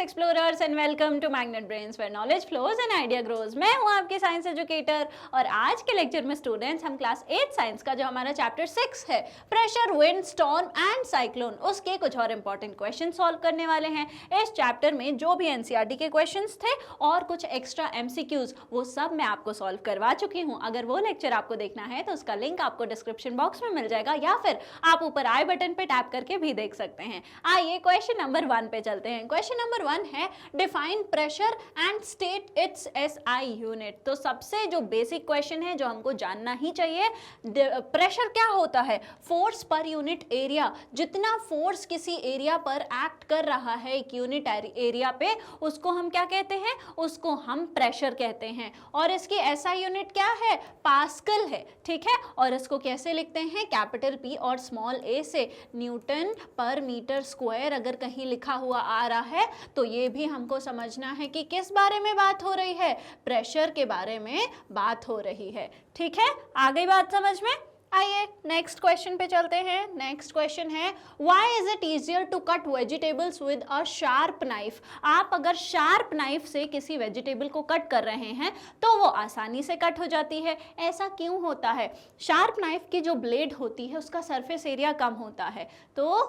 Explorers and welcome to Magnet Brains where knowledge flows and idea grows. मैं हूं आपकी science educator और आज के लेक्चर में स्टूडेंट्स हम क्लास 8 साइंस का जो हमारा चैप्टर 6 है pressure, wind, storm and cyclone, उसके कुछ और इंपॉर्टेंट क्वेश्चन सॉल्व करने वाले हैं। इस चैप्टर में जो भी एनसीईआरटी के क्वेश्चंस थे और कुछ एक्स्ट्रा एमसीक्यूज वो सब मैं आपको सॉल्व करवा चुकी हूँ। अगर वो लेक्चर आपको देखना है तो उसका लिंक आपको डिस्क्रिप्शन बॉक्स में मिल जाएगा या फिर आप ऊपर आई बटन पे टैप करके भी देख सकते हैं। आइए क्वेश्चन नंबर 1 पे चलते हैं। क्वेश्चन नंबर 1 है define pressure and state it's SI unit. तो सबसे जो बेसिक क्वेश्चन है जो हमको जानना ही चाहिए, प्रेशर क्या होता है? Force per unit area. जितना फोर्स किसी एरिया पर एक्ट कर रहा है एक यूनिट एरिया पे, उसको हम क्या कहते हैं? उसको हम प्रेशर कहते हैं। और इसकी एसआई यूनिट क्या है? पास्कल है, ठीक है। और इसको कैसे लिखते हैं? कैपिटल पी और स्मॉल ए से। न्यूटन पर मीटर स्क्वायर अगर कहीं लिखा हुआ आ रहा है तो ये भी हमको समझना है कि किस बारे में बात हो रही है? प्रेशर के बारे में बात हो रही है, ठीक है। आ गई बात समझ में? आइए नेक्स्ट क्वेश्चन पे चलते हैं। नेक्स्ट क्वेश्चन है why is it easier to cut vegetables with a sharp knife. आप अगर शार्प नाइफ से किसी वेजिटेबल को कट कर रहे हैं तो वो आसानी से कट हो जाती है। ऐसा क्यों होता है? शार्प नाइफ की जो ब्लेड होती है उसका सरफेस एरिया कम होता है, तो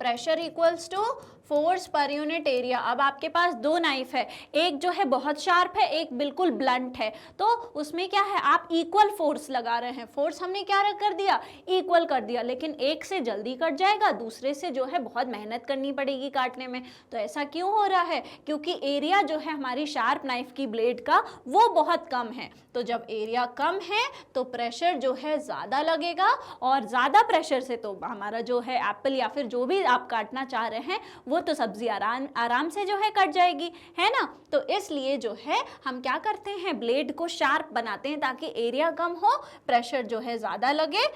pressure equals to force per unit area. अब आपके पास दो नाइफ है, एक जो है बहुत शार्प है, एक बिल्कुल ब्लंट है, तो उसमें क्या है? आप इक्वल फोर्स लगा रहे हैं। फोर्स हमने क्या कर दिया? इक्वल कर दिया, लेकिन एक से जल्दी कट जाएगा, दूसरे से जो है बहुत मेहनत करनी पड़ेगी काटने में। तो ऐसा क्यों हो रहा है? क्योंकि एरिया जो है हमारी शार्प नाइफ की ब्लेड का वो बहुत कम है। तो जब एरिया कम है तो प्रेशर जो है ज़्यादा लगेगा, और ज़्यादा प्रेशर से तो हमारा जो है एप्पल या फिर जो भी आप काटना चाह रहे हैं वो तो सब्जी आराम से जो है कट जाएगी, है ना। तो इसलिए जो है हम क्या करते हैं? ब्लेड को शार्प बनाते हैं ताकि एरिया कम हो, प्रेशर जो है ज़्यादा लगे।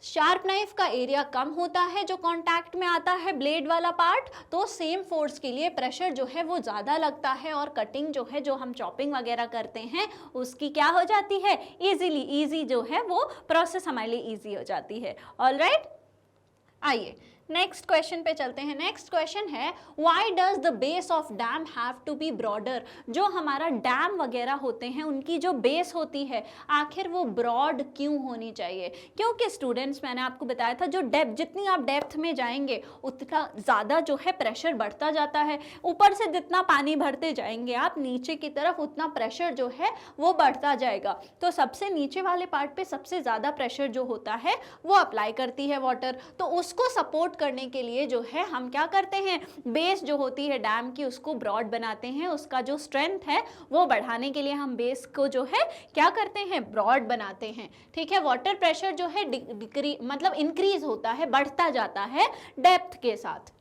शार्प नाइफ का एरिया कम होता है जो कांटेक्ट में आता है ब्लेड वाला पार्ट, तो सेम फोर्स के लिए प्रेशर जो है वो ज़्यादा लगता है और कटिंग जो है, जो हम चॉपिंग वगैरह करते हैं, उसकी क्या हो जाती है? ईजी जो है वो प्रोसेस हमारे लिए ईजी हो जाती है। ऑलराइट, आइए नेक्स्ट क्वेश्चन पे चलते हैं। नेक्स्ट क्वेश्चन है why does the base of dam have to be broader. जो हमारा डैम वगैरह होते हैं उनकी जो बेस होती है आखिर वो ब्रॉड क्यों होनी चाहिए? क्योंकि स्टूडेंट्स, मैंने आपको बताया था जो डेप्थ, जितनी आप डेप्थ में जाएंगे उतना ज़्यादा जो है प्रेशर बढ़ता जाता है। ऊपर से जितना पानी भरते जाएंगे आप नीचे की तरफ, उतना प्रेशर जो है वो बढ़ता जाएगा। तो सबसे नीचे वाले पार्ट पे सबसे ज़्यादा प्रेशर जो होता है वो अप्लाई करती है वाटर। तो उसको सपोर्ट करने के लिए जो है हम क्या करते हैं? बेस जो होती है डैम की उसको ब्रॉड बनाते हैं। उसका जो स्ट्रेंथ है वो बढ़ाने के लिए हम बेस को जो है क्या करते हैं? ब्रॉड बनाते हैं, ठीक है। वाटर प्रेशर जो है मतलब इंक्रीज होता है, बढ़ता जाता है डेप्थ के साथ।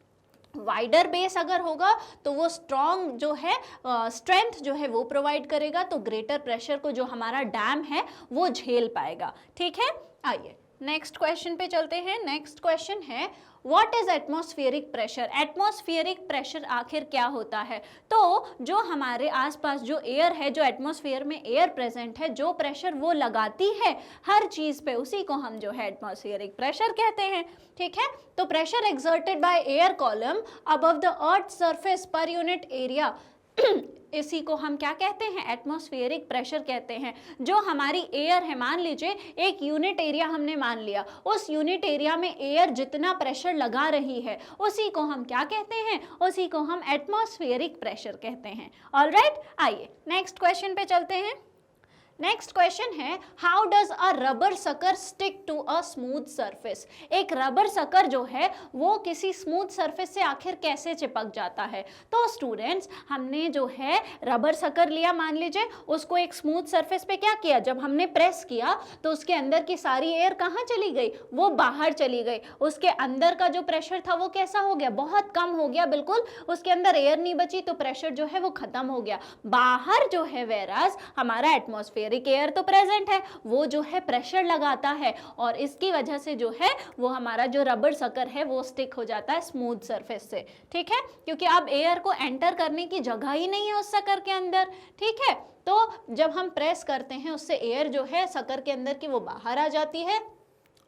वाइडर बेस अगर होगा तो वो स्ट्रॉन्ग जो है स्ट्रेंथ जो है वो प्रोवाइड करेगा, तो ग्रेटर प्रेशर को जो हमारा डैम है वो झेल पाएगा, ठीक है। आइए नेक्स्ट क्वेश्चन पे चलते हैं। नेक्स्ट क्वेश्चन है what is atmospheric pressure. Atmospheric pressure आखिर क्या होता है? तो जो हमारे आसपास जो एयर है, जो एटमॉस्फेयर में एयर प्रेजेंट है, जो प्रेशर वो लगाती है हर चीज पे, उसी को हम जो है एटमॉस्फेरिक प्रेशर कहते हैं, ठीक है। तो pressure exerted by air column above the earth surface पर यूनिट एरिया, इसी को हम क्या कहते हैं? एटमॉस्फेरिक प्रेशर कहते हैं। जो हमारी एयर है, मान लीजिए एक यूनिट एरिया हमने मान लिया, उस यूनिट एरिया में एयर जितना प्रेशर लगा रही है उसी को हम क्या कहते हैं? उसी को हम एटमॉस्फेरिक प्रेशर कहते हैं। ऑलराइट, आइए नेक्स्ट क्वेश्चन पे चलते हैं। नेक्स्ट क्वेश्चन है how does a rubber sucker stick to a smooth surface. एक रबर सकर जो है वो किसी स्मूथ सरफेस से आखिर कैसे चिपक जाता है? तो स्टूडेंट्स, हमने जो है रबर सकर लिया, मान लीजिए उसको एक स्मूथ सरफेस पे क्या किया? जब हमने प्रेस किया तो उसके अंदर की सारी एयर कहाँ चली गई? वो बाहर चली गई। उसके अंदर का जो प्रेशर था वो कैसा हो गया? बहुत कम हो गया, बिल्कुल उसके अंदर एयर नहीं बची, तो प्रेशर जो है वो खत्म हो गया। बाहर जो है वेराज हमारा एटमॉस्फेयर एयर तो प्रेजेंट है, वो जो है प्रेशर लगाता है और इसकी वजह से जो है वो हमारा जो रबर सकर है वो स्टिक हो जाता है स्मूथ सरफेस से, ठीक है। क्योंकि अब एयर को एंटर करने की जगह ही नहीं है उस सकर के अंदर, ठीक है। तो जब हम प्रेस करते हैं उससे एयर जो है सकर के अंदर की वो बाहर आ जाती है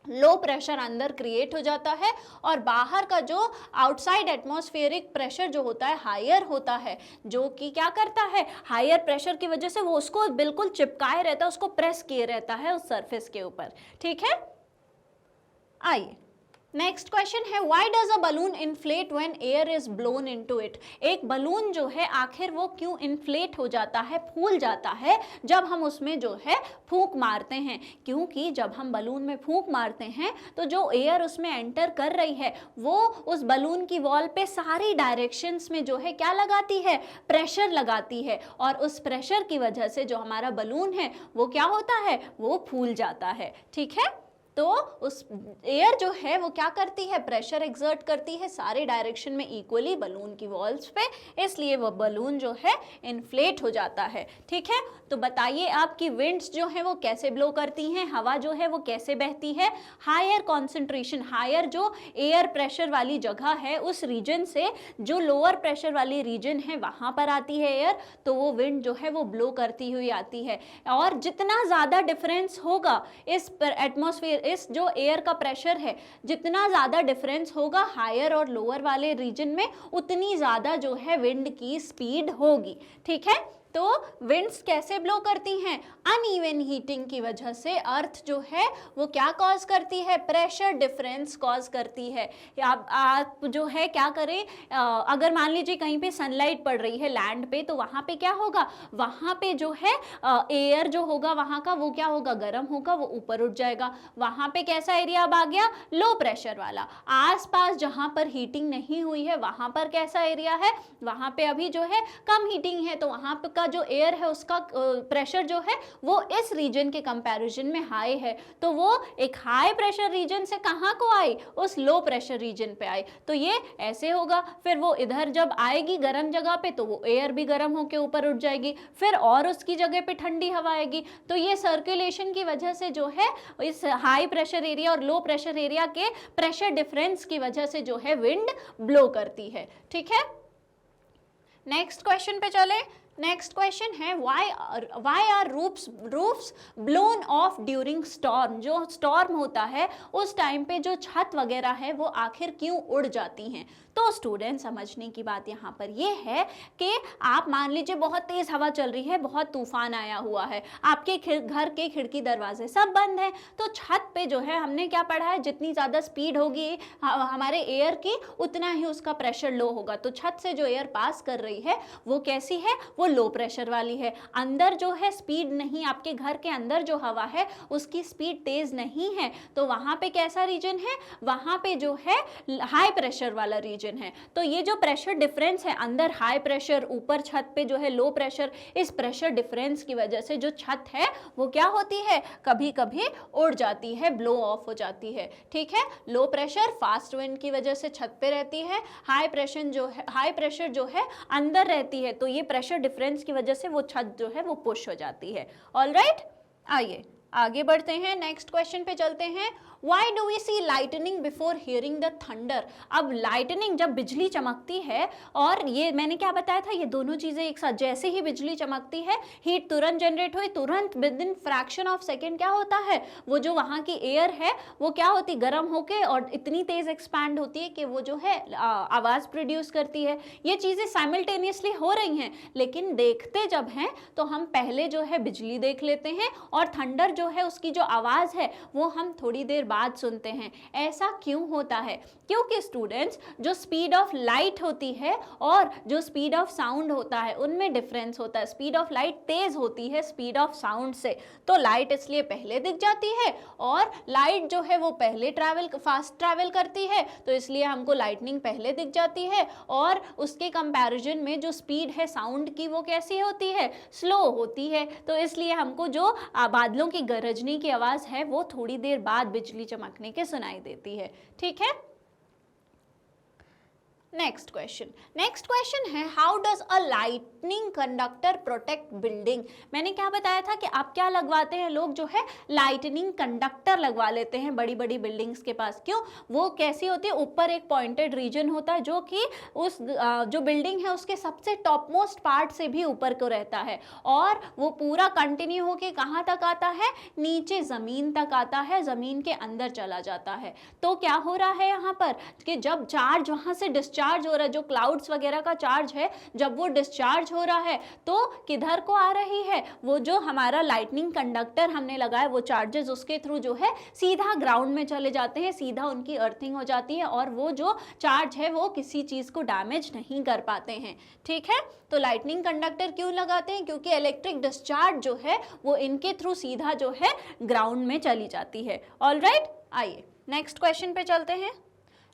लो प्रेशर अंदर क्रिएट हो जाता है और बाहर का जो आउटसाइड एटमॉस्फेरिक प्रेशर जो होता है हायर होता है, जो कि क्या करता है, हायर प्रेशर की वजह से वो उसको बिल्कुल चिपकाए रहता है, उसको प्रेस किए रहता है उस सरफेस के ऊपर। ठीक है, आइए नेक्स्ट क्वेश्चन है, why does a balloon inflate when air is blown into it. एक बलून जो है आखिर वो क्यों इन्फ्लेट हो जाता है, फूल जाता है जब हम उसमें जो है फूंक मारते हैं। क्योंकि जब हम बलून में फूंक मारते हैं तो जो एयर उसमें एंटर कर रही है वो उस बलून की वॉल पे सारी डायरेक्शंस में जो है क्या लगाती है, प्रेशर लगाती है, और उस प्रेशर की वजह से जो हमारा बलून है वो क्या होता है, वो फूल जाता है। ठीक है, तो उस एयर जो है वो क्या करती है, प्रेशर एक्सर्ट करती है सारे डायरेक्शन में इक्वली बलून की वॉल्स पे, इसलिए वो बलून जो है इन्फ्लेट हो जाता है। ठीक है, तो बताइए आपकी विंड्स जो है वो कैसे ब्लो करती हैं, हवा जो है वो कैसे बहती है। हायर कॉन्सेंट्रेशन, हायर जो एयर प्रेशर वाली जगह है उस रीजन से जो लोअर प्रेशर वाली रीजन है वहाँ पर आती है एयर, तो वो विंड जो है वो ब्लो करती हुई आती है। और जितना ज़्यादा डिफरेंस होगा इस एटमॉस्फेयर, इस जो एयर का प्रेशर है, जितना ज़्यादा डिफरेंस होगा हायर और लोअर वाले रीजन में, उतनी ज़्यादा जो है विंड की स्पीड होगी। ठीक है, तो विंड्स कैसे ब्लो करती हैं, अनइवन हीटिंग की वजह से अर्थ जो है वो क्या कॉज करती है, प्रेशर डिफरेंस कॉज करती है। आप जो है क्या करें, अगर मान लीजिए कहीं पे सनलाइट पड़ रही है लैंड पे, तो वहाँ पे क्या होगा, वहाँ पे जो है एयर जो होगा वहाँ का वो क्या होगा, गर्म होगा, वो ऊपर उठ जाएगा। वहाँ पे कैसा एरिया अब आ गया, लो प्रेशर वाला। आसपास जहाँ पर हीटिंग नहीं हुई है वहाँ पर कैसा एरिया है, वहाँ पे अभी जो है कम हीटिंग है, तो वहाँ पे जो एयर है उसका प्रेशर जो है वो इस रीजन के कंपैरिजन में हाई है, तो वो एक हाई प्रेशर रीजन से कहाँ को आई, उस लो प्रेशर रीजन पे आई। तो ये ऐसे होगा, फिर वो इधर जब आएगी गर्म जगह पे तो वो एयर भी गर्म होके ऊपर उठ जाएगी, फिर और उसकी जगह पे ठंडी हवा आएगी। तो ये सर्कुलेशन की वजह से जो है इस हाई प्रेशर एरिया और लो प्रेशर एरिया के प्रेशर डिफरेंस की वजह से जो है विंड ब्लो करती है। ठीक है, नेक्स्ट क्वेश्चन पे चले। नेक्स्ट क्वेश्चन है, why are roofs blown off during storm. जो स्टॉर्म होता है उस टाइम पे जो छत वगैरह है वो आखिर क्यों उड़ जाती हैं। तो स्टूडेंट समझने की बात यहाँ पर ये है कि आप मान लीजिए बहुत तेज हवा चल रही है, बहुत तूफान आया हुआ है, आपके घर के खिड़की दरवाजे सब बंद हैं, तो छत पे जो है हमने क्या पढ़ा है, जितनी ज़्यादा स्पीड होगी हमारे एयर की उतना ही उसका प्रेशर लो होगा। तो छत से जो एयर पास कर रही है वो कैसी है, वो लो प्रेशर वाली है। अंदर जो है स्पीड नहीं, आपके घर के अंदर जो हवा है उसकी स्पीड तेज नहीं है, तो वहाँ पे कैसा रीजन है, वहाँ पे जो है हाई प्रेशर वाला रीजन है। तो ये जो प्रेशर डिफरेंस है, अंदर हाई प्रेशर, ऊपर छत पे जो है लो प्रेशर, इस प्रेशर डिफरेंस की वजह से जो छत है वो क्या होती है, कभी कभी उड़ जाती है, ब्लो ऑफ हो जाती है। ठीक है, लो प्रेशर फास्ट विंड की वजह से छत पे रहती है, हाई प्रेशर जो है अंदर रहती है, तो ये प्रेशर डिफरेंस की वजह से वो छत जो है वो पुश हो जाती है। ऑलराइट, आइए आगे बढ़ते हैं, नेक्स्ट क्वेश्चन पे चलते हैं। Why do we see lightning before hearing the thunder? अब लाइटनिंग जब बिजली चमकती है, और ये मैंने क्या बताया था, ये दोनों चीज़ें एक साथ, जैसे ही बिजली चमकती है हीट तुरंत जनरेट हुई, तुरंत with in fraction of second क्या होता है, वो जो वहाँ की एयर है वो क्या होती, गर्म होके और इतनी तेज़ एक्सपैंड होती है कि वो जो है आवाज़ प्रोड्यूस करती है। ये चीज़ें साइमल्टेनियसली हो रही हैं, लेकिन देखते जब हैं तो हम पहले जो है बिजली देख लेते हैं और थंडर जो है उसकी जो आवाज़ है वो हम थोड़ी देर बाद सुनते हैं। ऐसा क्यों होता है, क्योंकि स्टूडेंट्स जो स्पीड ऑफ लाइट होती है और जो स्पीड ऑफ साउंड होता है उनमें डिफरेंस होता है। स्पीड ऑफ लाइट तेज होती है स्पीड ऑफ साउंड से, तो लाइट इसलिए पहले दिख जाती है, और लाइट जो है वो पहले फास्ट ट्रैवल करती है, तो इसलिए हमको लाइटनिंग पहले दिख जाती है, और उसके कंपैरिजन में जो स्पीड है साउंड की वो कैसी होती है, स्लो होती है, तो इसलिए हमको जो बादलों की गरजने की आवाज़ है वो थोड़ी देर बाद बिजली चमकने के सुनाई देती है। ठीक है, नेक्स्ट क्वेश्चन है how does a lightning conductor protect building. मैंने क्या बताया था कि आप क्या लगवाते हैं, लोग जो है लाइटनिंग कंडक्टर लगवा लेते हैं बड़ी बड़ी बिल्डिंग्स के पास। क्यों? वो कैसी होती है, ऊपर एक पॉइंटेड रीजन होता है जो कि उस जो बिल्डिंग है उसके सबसे टॉप मोस्ट पार्ट से भी ऊपर को रहता है, और वो पूरा कंटिन्यू होके कहाँ तक आता है, नीचे ज़मीन तक आता है, ज़मीन के अंदर चला जाता है। तो क्या हो रहा है यहाँ पर कि जब चार्ज वहाँ से डिस्चार्ज हो रहा है, जो क्लाउड्स वगैरह का चार्ज है, जब वो डिस्चार्ज हो रहा है तो किधर को आ रही है, वो जो हमारा लाइटनिंग कंडक्टर हमने लगाया वो चार्जेस उसके थ्रू जो है सीधा ग्राउंड में चले जाते हैं, सीधा उनकी अर्थिंग हो जाती है, और वो जो चार्ज है वो किसी चीज को डैमेज नहीं कर पाते हैं। ठीक है, तो लाइटनिंग कंडक्टर क्यों लगाते हैं, क्योंकि इलेक्ट्रिक डिस्चार्ज जो है वो इनके थ्रू सीधा जो है ग्राउंड में चली जाती है। ऑलराइट, आइए नेक्स्ट क्वेश्चन पे चलते हैं।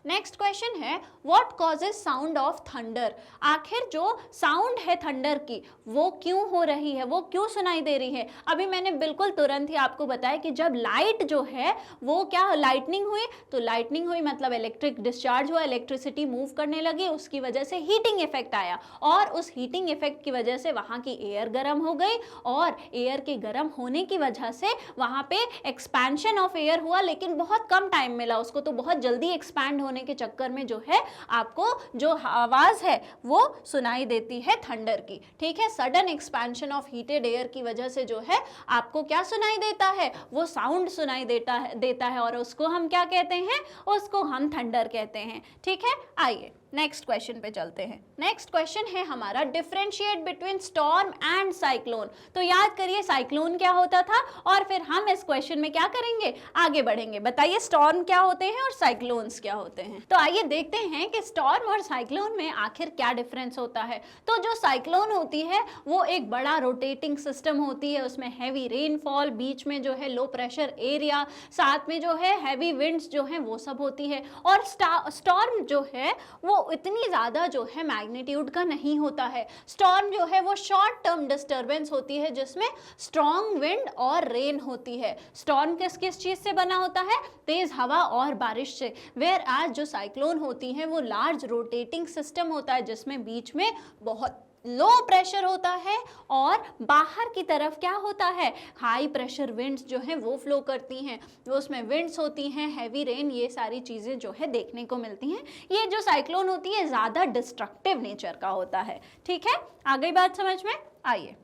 नेक्स्ट क्वेश्चन है what causes sound of thunder. आखिर जो साउंड है थंडर की वो क्यों हो रही है, वो क्यों सुनाई दे रही है। अभी मैंने बिल्कुल तुरंत ही आपको बताया कि जब लाइट जो है वो क्या लाइटनिंग हुई, तो लाइटनिंग हुई मतलब इलेक्ट्रिक डिस्चार्ज हुआ, इलेक्ट्रिसिटी मूव करने लगी, उसकी वजह से हीटिंग इफेक्ट आया, और उस हीटिंग इफेक्ट की वजह से वहाँ की एयर गर्म हो गई, और एयर के गर्म होने की वजह से वहाँ पे एक्सपेंशन ऑफ एयर हुआ, लेकिन बहुत कम टाइम मिला उसको, तो बहुत जल्दी एक्सपैंड होने के चक्कर में जो है आपको जो आवाज है वो सुनाई देती है थंडर की। ठीक है, sudden expansion of heated air की वजह से जो है आपको क्या सुनाई देता है, वो साउंड सुनाई देता है, और उसको हम क्या कहते हैं, उसको हम थंडर कहते हैं। ठीक है, आइए नेक्स्ट क्वेश्चन पे चलते हैं। नेक्स्ट क्वेश्चन है हमारा differentiate between storm and cyclone. तो याद करिए साइक्लोन क्या होता था, और फिर हम इस क्वेश्चन में क्या करेंगे, आगे बढ़ेंगे। बताइए स्टॉर्म क्या होते हैं और साइक्लोन्स क्या होते हैं। तो आइए देखते हैं कि स्टॉर्म और साइक्लोन में आखिर क्या डिफरेंस होता है। तो जो साइक्लोन होती है वो एक बड़ा रोटेटिंग सिस्टम होती है, उसमें हैवी रेनफॉल, बीच में जो है लो प्रेशर एरिया, साथ में जो है हैवी विंड्स जो है वो सब होती है। और स्टॉर्म जो है वो इतनी ज़्यादा जो है मैग्नीट्यूड का नहीं होता है। स्टॉर्म जो है वो शॉर्ट टर्म डिस्टर्बेंस होती है जिसमें स्ट्रॉन्ग विंड और रेन होती है। स्टॉर्म किस किस चीज़ से बना होता है, तेज़ हवा और बारिश से। वेयर आज जो साइक्लोन होती है वो लार्ज रोटेटिंग सिस्टम होता है जिसमें बीच में बहुत लो प्रेशर होता है, और बाहर की तरफ क्या होता है, हाई प्रेशर विंड्स जो है वो फ्लो करती हैं, वो उसमें विंड्स होती हैं, हैवी रेन, ये सारी चीज़ें जो है देखने को मिलती हैं। ये जो साइक्लोन होती है ज़्यादा डिस्ट्रक्टिव नेचर का होता है। ठीक है, आ गई बात समझ में, आइए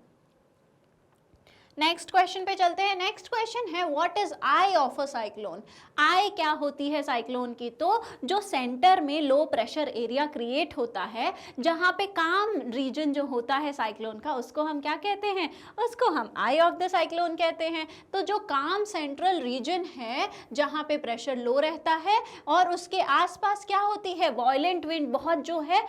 नेक्स्ट क्वेश्चन पे चलते हैं। नेक्स्ट क्वेश्चन है what is eye of a cyclone. Eye क्या होती है साइक्लोन की, तो जो सेंटर में लो प्रेशर एरिया क्रिएट होता है, जहाँ पे काम रीजन जो होता है साइक्लोन का, उसको हम क्या कहते हैं, उसको हम आई ऑफ द साइक्लोन कहते हैं। तो जो काम सेंट्रल रीजन है जहाँ पे प्रेशर लो रहता है और उसके आसपास क्या होती है, वॉयलेंट विंड, बहुत जो है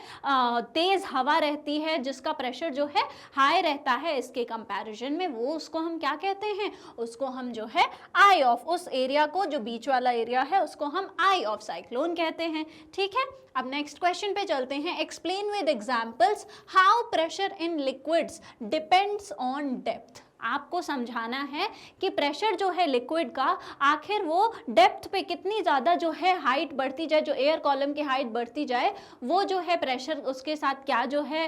तेज हवा रहती है जिसका प्रेशर जो है हाई रहता है इसके कंपैरिजन में, वो उसको हम क्या कहते हैं, उसको हम जो है आई ऑफ, उस एरिया को जो बीच वाला एरिया है उसको हम आई ऑफ साइक्लोन कहते हैं। ठीक है, अब नेक्स्ट क्वेश्चन पे चलते हैं। Explain with examples how pressure in liquids depends on depth. आपको समझाना है कि प्रेशर जो है लिक्विड का आखिर वो डेप्थ पे कितनी ज़्यादा जो है हाइट बढ़ती जाए, जो एयर कॉलम की हाइट बढ़ती जाए वो जो है प्रेशर उसके साथ क्या जो है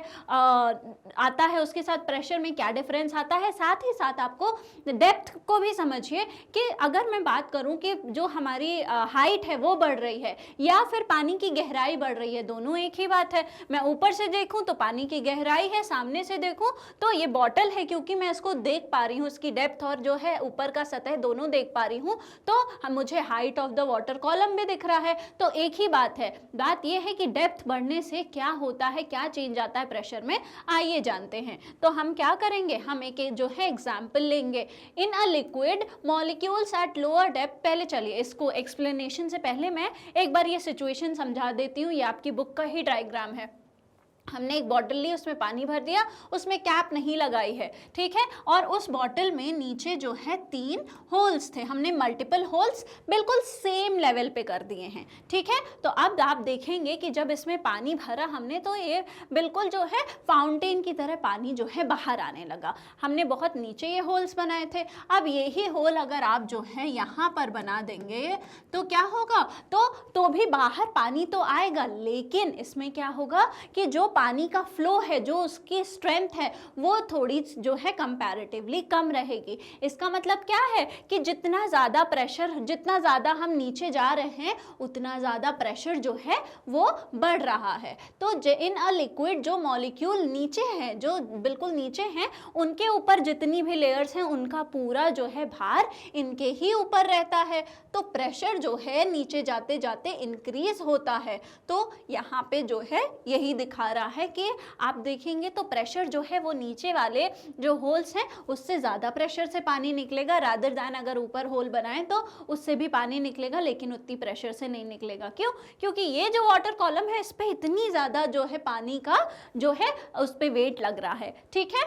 आता है, उसके साथ प्रेशर में क्या डिफरेंस आता है। साथ ही साथ आपको डेप्थ को भी समझिए कि अगर मैं बात करूं कि जो हमारी हाइट है वो बढ़ रही है या फिर पानी की गहराई बढ़ रही है, दोनों एक ही बात है। मैं ऊपर से देखूं तो पानी की गहराई है, सामने से देखूं तो ये बॉटल है, क्योंकि मैं इसको देख पा रही हूँ, उसकी डेप्थ और जो है ऊपर का सतह दोनों देख पा रही हूँ, तो मुझे height of the water column भी दिख रहा है। तो एक ही बात है, बात यह है कि डेप्थ बढ़ने से क्या होता है, क्या चेंज आता है प्रेशर में, आइए जानते हैं। तो हम क्या करेंगे, हम एक जो है एग्जाम्पल लेंगे। In a liquid molecules at lower depth, पहले चलिए इसको एक्सप्लेनेशन से पहले मैं एक बार ये सिचुएशन समझा देती हूँ, ये आपकी बुक का ही डायग्राम है। हमने एक बॉटल ली, उसमें पानी भर दिया, उसमें कैप नहीं लगाई है, ठीक है, और उस बॉटल में नीचे जो है 3 होल्स थे, हमने मल्टीपल होल्स बिल्कुल सेम लेवल पे कर दिए हैं, ठीक है। तो अब आप देखेंगे कि जब इसमें पानी भरा हमने तो ये बिल्कुल जो है फाउंटेन की तरह पानी जो है बाहर आने लगा। हमने बहुत नीचे ये होल्स बनाए थे, अब यही होल अगर आप जो है यहाँ पर बना देंगे तो क्या होगा, तो भी बाहर पानी तो आएगा, लेकिन इसमें क्या होगा कि जो पानी का फ्लो है, जो उसकी स्ट्रेंथ है, वो थोड़ी जो है कंपैरेटिवली कम रहेगी। इसका मतलब क्या है कि जितना ज़्यादा प्रेशर, जितना ज़्यादा हम नीचे जा रहे हैं उतना ज़्यादा प्रेशर जो है वो बढ़ रहा है। तो इन अ लिक्विड जो मॉलिक्यूल नीचे हैं, जो बिल्कुल नीचे हैं, उनके ऊपर जितनी भी लेयर्स हैं उनका पूरा जो है भार इनके ही ऊपर रहता है, तो प्रेशर जो है नीचे जाते जाते इंक्रीज होता है। तो यहाँ पे जो है यही दिखा रहा है कि आप देखेंगे तो प्रेशर जो है वो नीचे वाले जो होल्स हैं उससे ज़्यादा प्रेशर से पानी निकलेगा, रादर दैन अगर ऊपर होल बनाएं तो उससे भी पानी निकलेगा लेकिन उतनी प्रेशर से नहीं निकलेगा। क्यों? क्योंकि ये जो वाटर कॉलम है इस पे इतनी ज़्यादा जो है पानी का जो है उस पे वेट लग रहा है, ठीक है।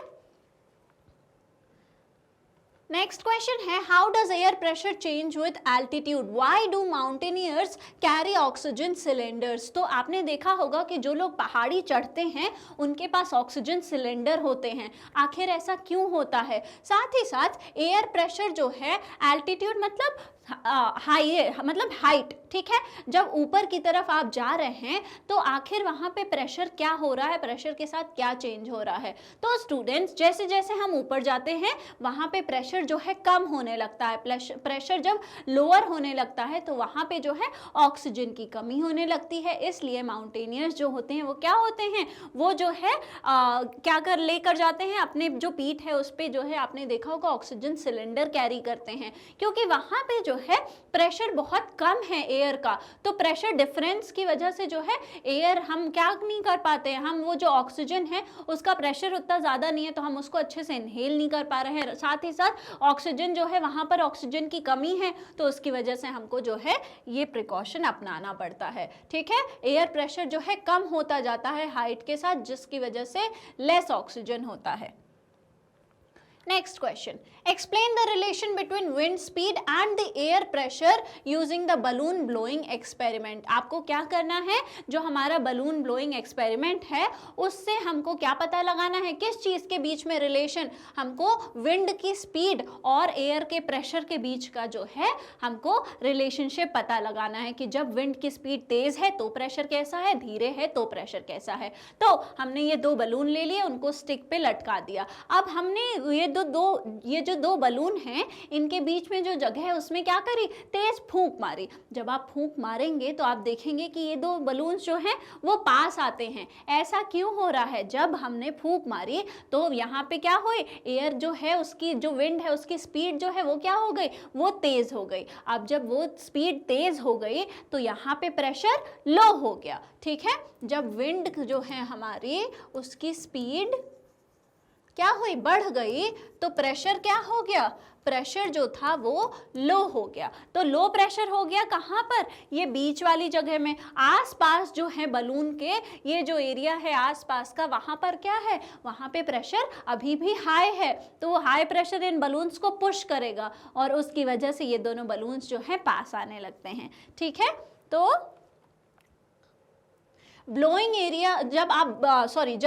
नेक्स्ट क्वेश्चन है, how does air pressure change with altitude, why do mountaineers carry oxygen cylinders. तो आपने देखा होगा कि जो लोग पहाड़ी चढ़ते हैं उनके पास ऑक्सीजन सिलेंडर होते हैं, आखिर ऐसा क्यों होता है। साथ ही साथ एयर प्रेशर जो है, एल्टीट्यूड मतलब मतलब हाइट, ठीक है, जब ऊपर की तरफ आप जा रहे हैं तो आखिर वहां पे प्रेशर क्या हो रहा है, प्रेशर के साथ क्या चेंज हो रहा है। तो स्टूडेंट्स जैसे जैसे हम ऊपर जाते हैं वहां पे प्रेशर जो है कम होने लगता है, प्रेशर जब लोअर होने लगता है तो वहां पे जो है ऑक्सीजन की कमी होने लगती है। इसलिए माउंटेनियर्स जो होते हैं वो क्या होते हैं, वो जो है क्या कर लेकर जाते हैं, अपने जो पीठ है उस पर जो है आपने देखा होगा ऑक्सीजन सिलेंडर कैरी करते हैं, क्योंकि वहां पे जो है प्रेशर बहुत कम है एयर का। तो प्रेशर डिफरेंस की वजह से जो है एयर हम क्या नहीं कर पाते हैं, हम वो जो ऑक्सीजन है उसका प्रेशर उतना ज़्यादा नहीं है तो हम उसको अच्छे से इनहेल नहीं कर पा रहे हैं। साथ ही साथ ऑक्सीजन जो है वहाँ पर ऑक्सीजन की कमी है तो उसकी वजह से हमको जो है ये प्रिकॉशन अपनाना पड़ता है, ठीक है। एयर प्रेशर जो है कम होता जाता है हाइट के साथ, जिसकी वजह से लेस ऑक्सीजन होता है। Next question. Explain the relation between wind speed and the air pressure using the balloon blowing experiment. आपको क्या करना है, जो हमारा balloon blowing experiment है उससे हमको क्या पता लगाना है, किस चीज़ के बीच में रिलेशन, हमको विंड की स्पीड और एयर के प्रेशर के बीच का जो है हमको रिलेशनशिप पता लगाना है कि जब विंड की स्पीड तेज है तो प्रेशर कैसा है, धीरे है तो प्रेशर कैसा है। तो हमने ये 2 बलून ले लिए, उनको स्टिक पे लटका दिया। अब हमने ये जो 2 बलून हैं इनके बीच में जो जगह है उसमें क्या करी, तेज फूंक मारी। जब आप फूंक मारेंगे तो आप देखेंगे कि ये 2 बलून जो हैं वो पास आते हैं। ऐसा क्यों हो रहा है, जब हमने फूंक मारी तो यहाँ पे क्या हुई, एयर जो है उसकी जो विंड है उसकी स्पीड जो है वो क्या हो गई, वो तेज हो गई। अब जब वो स्पीड तेज हो गई तो यहाँ पे प्रेशर लो हो गया, ठीक है। जब विंड जो है हमारी उसकी स्पीड क्या हुई, बढ़ गई, तो प्रेशर क्या हो गया, प्रेशर जो था वो लो हो गया। तो लो प्रेशर हो गया कहाँ पर, ये बीच वाली जगह में। आसपास जो है बलून के ये जो एरिया है आसपास का, वहाँ पर क्या है, वहाँ पे प्रेशर अभी भी हाई है, तो वो हाई प्रेशर इन बलून्स को पुश करेगा और उसकी वजह से ये दोनों बलून्स जो है पास आने लगते हैं, ठीक है। तो ब्लोइंग एरिया जब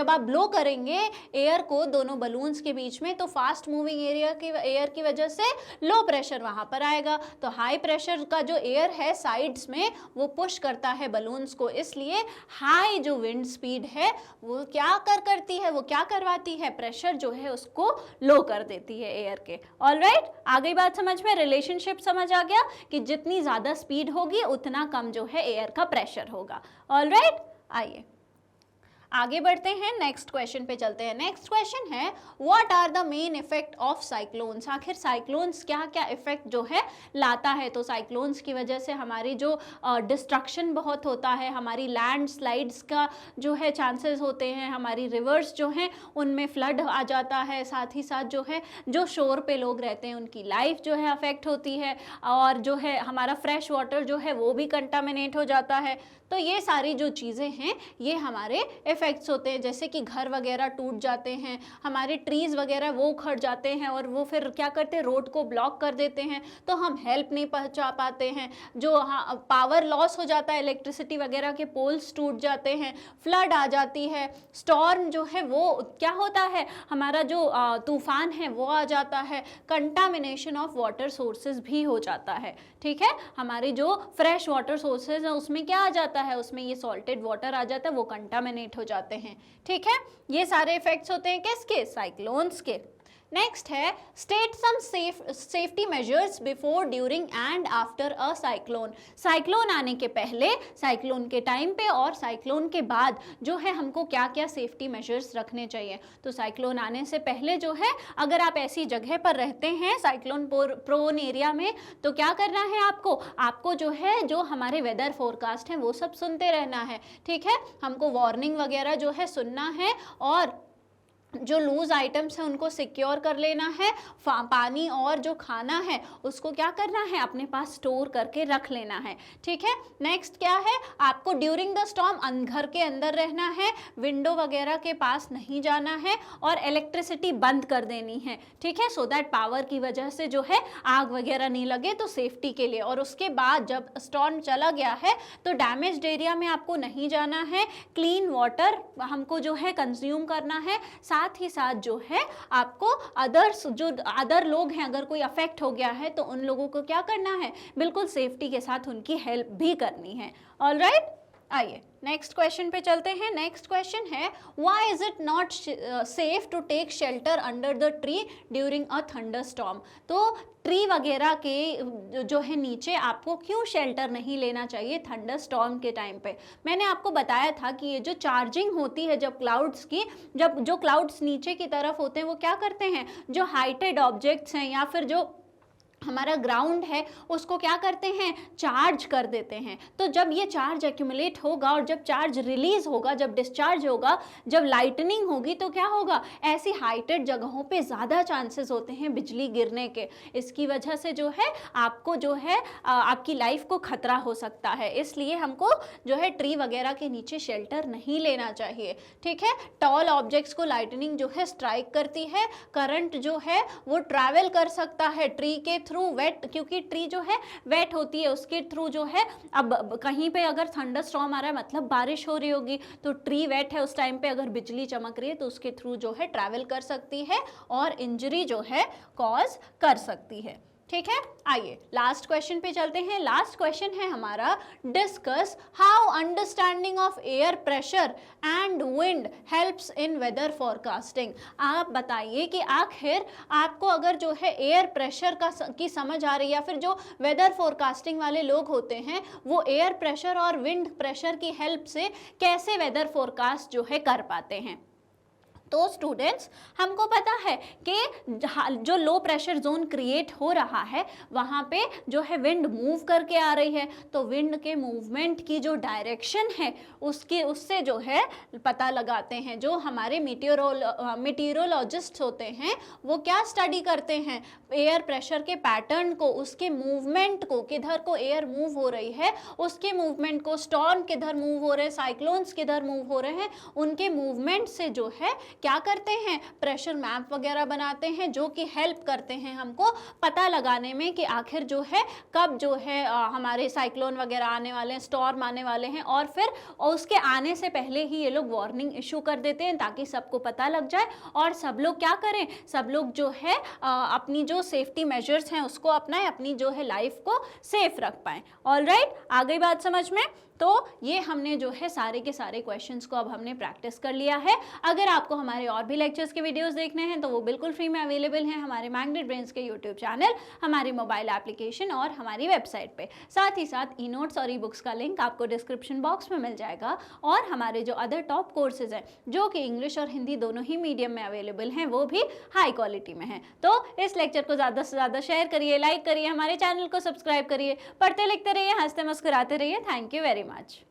आप ब्लो करेंगे एयर को दोनों बलून्स के बीच में, तो फास्ट मूविंग एयर की वजह से लो प्रेशर वहाँ पर आएगा। तो हाई प्रेशर का जो एयर है साइड्स में वो पुश करता है बलून्स को, इसलिए हाई जो विंड स्पीड है वो क्या करती है, वो क्या करवाती है, प्रेशर जो है उसको लो कर देती है एयर के। ऑलराइट, आ गई बात समझ में, रिलेशनशिप समझ आ गया कि जितनी ज़्यादा स्पीड होगी उतना कम जो है एयर का प्रेशर होगा। ऑलराइट, आइए आगे बढ़ते हैं, नेक्स्ट क्वेश्चन पे चलते हैं। नेक्स्ट क्वेश्चन है, what are the main effect of cyclones. आखिर साइक्लोन्स क्या क्या इफेक्ट जो है लाता है। तो साइक्लोन्स की वजह से हमारी जो डिस्ट्रक्शन बहुत होता है, हमारी लैंड स्लाइड्स का जो है चांसेस होते हैं, हमारी रिवर्स जो हैं उनमें फ्लड आ जाता है, साथ ही साथ जो है जो शोर पे लोग रहते हैं उनकी लाइफ जो है अफेक्ट होती है, और जो है हमारा फ्रेश वाटर जो है वो भी कंटामिनेट हो जाता है। तो ये सारी जो चीज़ें हैं ये हमारे इफ़ेक्ट्स होते हैं, जैसे कि घर वगैरह टूट जाते हैं, हमारे ट्रीज़ वगैरह वो उखड़ जाते हैं और वो फिर क्या करते हैं, रोड को ब्लॉक कर देते हैं, तो हम हेल्प नहीं पहुंचा पाते हैं। जो पावर लॉस हो जाता है, इलेक्ट्रिसिटी वगैरह के पोल्स टूट जाते हैं, फ्लड आ जाती है, स्टॉर्म जो है वो क्या होता है, हमारा जो तूफान है वो आ जाता है, कंटामिनेशन ऑफ वाटर सोर्सेज भी हो जाता है। ठीक है, हमारी जो फ्रेश वाटर सोर्सेज है उसमें क्या आ जाता है, उसमें ये सॉल्टेड वाटर आ जाता है, वो कंटामिनेट हो जाते हैं। ठीक है, ये सारे इफेक्ट्स होते हैं किसके, साइक्लोन्स के। नेक्स्ट है state some safety measures before, during and after a cyclone. Cyclone आने के पहले, साइक्लोन के टाइम पे और साइक्लोन के बाद जो है हमको क्या क्या सेफ्टी मेजर्स रखने चाहिए। तो साइक्लोन आने से पहले जो है, अगर आप ऐसी जगह पर रहते हैं साइक्लोन प्रोन एरिया में, तो क्या करना है आपको जो है, जो हमारे वेदर फोरकास्ट हैं वो सब सुनते रहना है। ठीक है, हमको वार्निंग वगैरह जो है सुनना है, और जो लूज आइटम्स हैं उनको सिक्योर कर लेना है, पानी और जो खाना है उसको क्या करना है, अपने पास स्टोर करके रख लेना है। ठीक है, नेक्स्ट क्या है, आपको ड्यूरिंग द स्टॉर्म घर के अंदर रहना है, विंडो वगैरह के पास नहीं जाना है, और इलेक्ट्रिसिटी बंद कर देनी है। ठीक है, सो दैट पावर की वजह से जो है आग वगैरह नहीं लगे, तो सेफ्टी के लिए। और उसके बाद जब स्टॉर्म चला गया है तो डैमेज्ड एरिया में आपको नहीं जाना है, क्लीन वाटर हमको जो है कंज्यूम करना है, साथ ही साथ जो है आपको अदर लोग हैं, अगर कोई अफेक्ट हो गया है तो उन लोगों को क्या करना है, बिल्कुल सेफ्टी के साथ उनकी हेल्प भी करनी है। ऑलराइट, आइए नेक्स्ट क्वेश्चन पे चलते हैं। नेक्स्ट क्वेश्चन है, why is it not safe to take shelter under the tree during a thunderstorm. तो ट्री वगैरह के जो है नीचे आपको क्यों शेल्टर नहीं लेना चाहिए थंडरस्टॉर्म के टाइम पे। मैंने आपको बताया था कि ये जो चार्जिंग होती है जब क्लाउड्स की, जब जो क्लाउड्स नीचे की तरफ होते हैं वो क्या करते हैं, जो हाइटेड ऑब्जेक्ट्स हैं या फिर जो हमारा ग्राउंड है उसको क्या करते हैं, चार्ज कर देते हैं। तो जब ये चार्ज एक्यूमुलेट होगा और जब चार्ज रिलीज होगा, जब डिस्चार्ज होगा, जब लाइटनिंग होगी, तो क्या होगा, ऐसी हाइटेड जगहों पे ज़्यादा चांसेस होते हैं बिजली गिरने के। इसकी वजह से जो है आपको जो है आपकी लाइफ को खतरा हो सकता है, इसलिए हमको जो है ट्री वगैरह के नीचे शेल्टर नहीं लेना चाहिए। ठीक है, टॉल ऑब्जेक्ट्स को लाइटनिंग जो है स्ट्राइक करती है, करंट जो है वो ट्रैवल कर सकता है ट्री के थ्रू वेट, क्योंकि ट्री जो है वेट होती है, उसके थ्रू जो है, अब कहीं पे अगर थंडरस्टॉर्म आ रहा है मतलब बारिश हो रही होगी, तो ट्री वेट है, उस टाइम पे अगर बिजली चमक रही है तो उसके थ्रू जो है ट्रैवल कर सकती है और इंजरी जो है कॉज कर सकती है। ठीक है, आइए लास्ट क्वेश्चन पे चलते हैं। लास्ट क्वेश्चन है हमारा, discuss how understanding of air pressure and wind helps in weather forecasting. आप बताइए कि आखिर आपको अगर जो है एयर प्रेशर की समझ आ रही है, या फिर जो वेदर फोरकास्टिंग वाले लोग होते हैं वो एयर प्रेशर और विंड प्रेशर की हेल्प से कैसे वेदर फोरकास्ट जो है कर पाते हैं। तो स्टूडेंट्स, हमको पता है कि जो लो प्रेशर जोन क्रिएट हो रहा है वहाँ पे जो है विंड मूव करके आ रही है, तो विंड के मूवमेंट की जो डायरेक्शन है उससे जो है पता लगाते हैं। जो हमारे मीटियोरोलॉजिस्ट होते हैं वो क्या स्टडी करते हैं, एयर प्रेशर के पैटर्न को, उसके मूवमेंट को, किधर को एयर मूव हो रही है उसके मूवमेंट को, स्टॉर्म किधर मूव हो रहे हैं, साइक्लोन्स किधर मूव हो रहे हैं, उनके मूवमेंट से जो है क्या करते हैं, प्रेशर मैप वगैरह बनाते हैं, जो कि हेल्प करते हैं हमको पता लगाने में कि आखिर जो है कब जो है हमारे साइक्लोन वगैरह आने वाले हैं, स्टॉर्म आने वाले हैं, और फिर उसके आने से पहले ही ये लोग वार्निंग इशू कर देते हैं ताकि सबको पता लग जाए और सब लोग क्या करें, सब लोग जो है अपनी जो सेफ्टी मेजर्स हैं उसको अपनाएं, अपनी जो है लाइफ को सेफ रख पाएं। ऑलराइट, आ गई बात समझ में। तो ये हमने जो है सारे के सारे क्वेश्चंस को अब हमने प्रैक्टिस कर लिया है। अगर आपको हमारे और भी लेक्चर्स के वीडियोस देखने हैं तो वो बिल्कुल फ्री में अवेलेबल हैं हमारे मैग्नेट ब्रेन्स के यूट्यूब चैनल, हमारी मोबाइल एप्लीकेशन और हमारी वेबसाइट पे। साथ ही साथ ई नोट्स और ई बुक्स का लिंक आपको डिस्क्रिप्शन बॉक्स में मिल जाएगा, और हमारे जो अदर टॉप कोर्सेज हैं जो कि इंग्लिश और हिंदी दोनों ही मीडियम में अवेलेबल हैं वो भी हाई क्वालिटी में हैं। तो इस लेक्चर को ज़्यादा से ज़्यादा शेयर करिए, लाइक करिए, हमारे चैनल को सब्सक्राइब करिए, पढ़ते लिखते रहिए, हंसते मुस्कुराते रहिए। Thank you very much.